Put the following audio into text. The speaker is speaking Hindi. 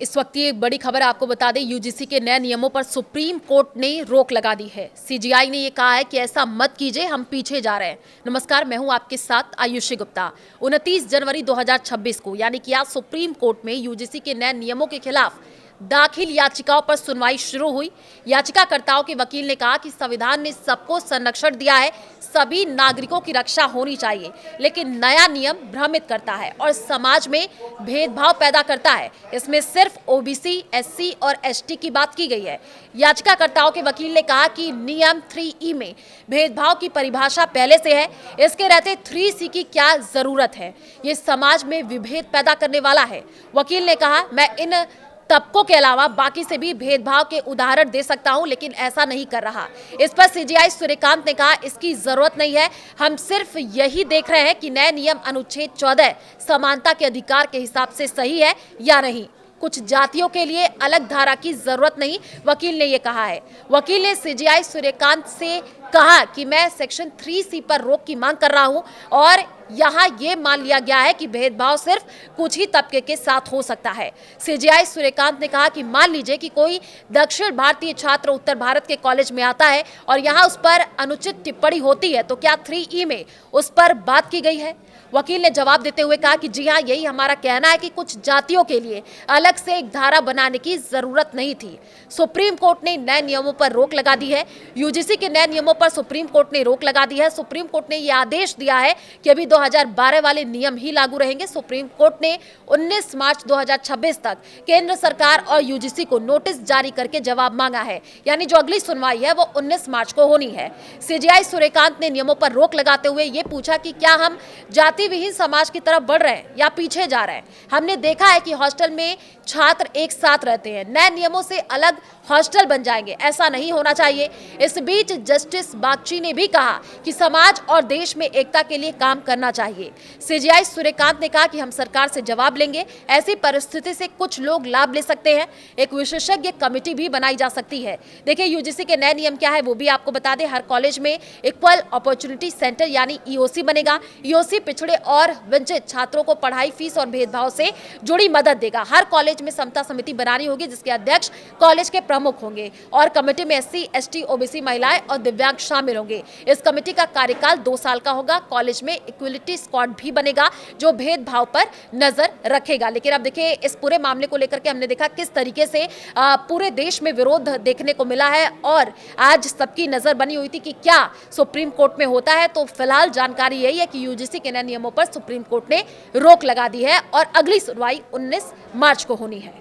इस वक्त ये बड़ी खबर आपको बता दें, यूजीसी के नए नियमों पर सुप्रीम कोर्ट ने रोक लगा दी है। सीजीआई ने ये कहा है कि ऐसा मत कीजिए, हम पीछे जा रहे हैं। नमस्कार, मैं हूं आपके साथ आयुषी गुप्ता। 29 जनवरी 2026 को यानी कि आज सुप्रीम कोर्ट में यूजीसी के नए नियमों के खिलाफ दाखिल याचिकाओं पर सुनवाई शुरू हुई। याचिकाकर्ताओं के वकील ने कहा कि संविधान ने सबको संरक्षण दिया है, सभी नागरिकों की रक्षा होनी चाहिए, लेकिन नया नियम भ्रमित करता है और समाज में भेदभाव पैदा करता है। इसमें सिर्फ ओबीसी, एससी और एसटी की बात की गई है। याचिकाकर्ताओं के वकील ने कहा कि नियम 3E में भेदभाव की परिभाषा पहले से है, इसके रहते 3C की क्या जरूरत है। ये समाज में विभेद पैदा करने वाला है। वकील ने कहा, मैं इन तबकों के अलावा बाकी से भी भेदभाव के उदाहरण दे सकता हूं, लेकिन ऐसा नहीं कर रहा। इस पर सीजीआई सूर्यकांत ने कहा, इसकी जरूरत नहीं है, हम सिर्फ यही देख रहे हैं कि नए नियम अनुच्छेद 14 समानता के अधिकार के हिसाब से सही है या नहीं। कुछ जातियों के लिए अलग धारा की जरूरत नहीं, वकील ने यह कहा है। वकील ने सीजीआई सूर्यकांत से कहा कि मैं सेक्शन 3C पर रोक की मांग कर रहा हूं और यहां यह मान लिया गया है कि भेदभाव सिर्फ कुछ ही तबके के साथ हो सकता है। सीजीआई सूर्यकांत ने कहा कि मान लीजिए कि कोई दक्षिण भारतीय छात्र उत्तर भारत के कॉलेज में आता है और यहां उस पर अनुचित टिप्पणी होती है, तो क्या 3E में उस पर बात की गई है? वकील ने जवाब देते हुए कहा कि जी हां, यही हमारा कहना है कि कुछ जातियों के लिए अलग से एक धारा बनाने की जरूरत नहीं थी। सुप्रीम कोर्ट ने नए नियमों पर रोक लगा दी है। यूजीसी के नए नियमों पर सुप्रीम कोर्ट ने रोक लगा दी है। सुप्रीम कोर्ट ने यह आदेश दिया है कि अभी 2012 वाले नियम ही लागू रहेंगे। सुप्रीम कोर्ट ने 19 मार्च 2026 तक केंद्र सरकार और यूजीसी को नोटिस जारी करके जवाब मांगा है, यानी जो अगली सुनवाई है वो 19 मार्च को होनी है। सीजीआई सूर्यकांत ने नियमों पर रोक लगाते हुए ये पूछा कि क्या हम जाति विहीन समाज की तरफ बढ़ रहे हैं या पीछे जा रहे हैं। हमने देखा है कि हॉस्टल में छात्र एक साथ रहते हैं, नए नियमों से अलग हॉस्टल बन जाएंगे, ऐसा नहीं होना चाहिए। इस बीच जस्टिस बागची ने भी कहा कि समाज और देश में एकता के लिए काम करना चाहिए। सीजीआई सूर्यकांत ने कहा कि हम सरकार से जवाब लेंगे, ऐसी परिस्थिति से कुछ लोग लाभ ले सकते हैं, एक विशेषज्ञ कमेटी भी बनाई जा सकती है। देखिए, यूजीसी के नए नियम क्या है वो भी आपको बता दें। हर कॉलेज में इक्वल अपॉर्चुनिटी सेंटर यानी ईओसी बनेगा। ईओसी पिछड़े और वंचित छात्रों को पढ़ाई फीस और भेदभाव से जुड़ी मदद देगा। हर कॉलेज में समता समिति बनानी होगी, जिसके अध्यक्ष कॉलेज के प्रमुख होंगे और कमेटी में एससी, एसटी, ओबीसी, महिलाएं और दिव्यांग शामिल होंगे। इस कमेटी का कार्यकाल 2 साल का होगा। कॉलेज में इक्वलिटी स्क्वाड भी बनेगा जो भेदभाव पर नजर रखेगा। लेकिन अब देखिए, इस पूरे मामले को लेकर के हमने देखा किस तरीके से पूरे देश में विरोध देखने को मिला है और आज सबकी नजर बनी हुई थी कि क्या सुप्रीम कोर्ट में होता है। तो फिलहाल जानकारी यही है कि यूजीसी के नए नियमों पर सुप्रीम कोर्ट ने रोक लगा दी है और अगली सुनवाई 19 मार्च को होनी है।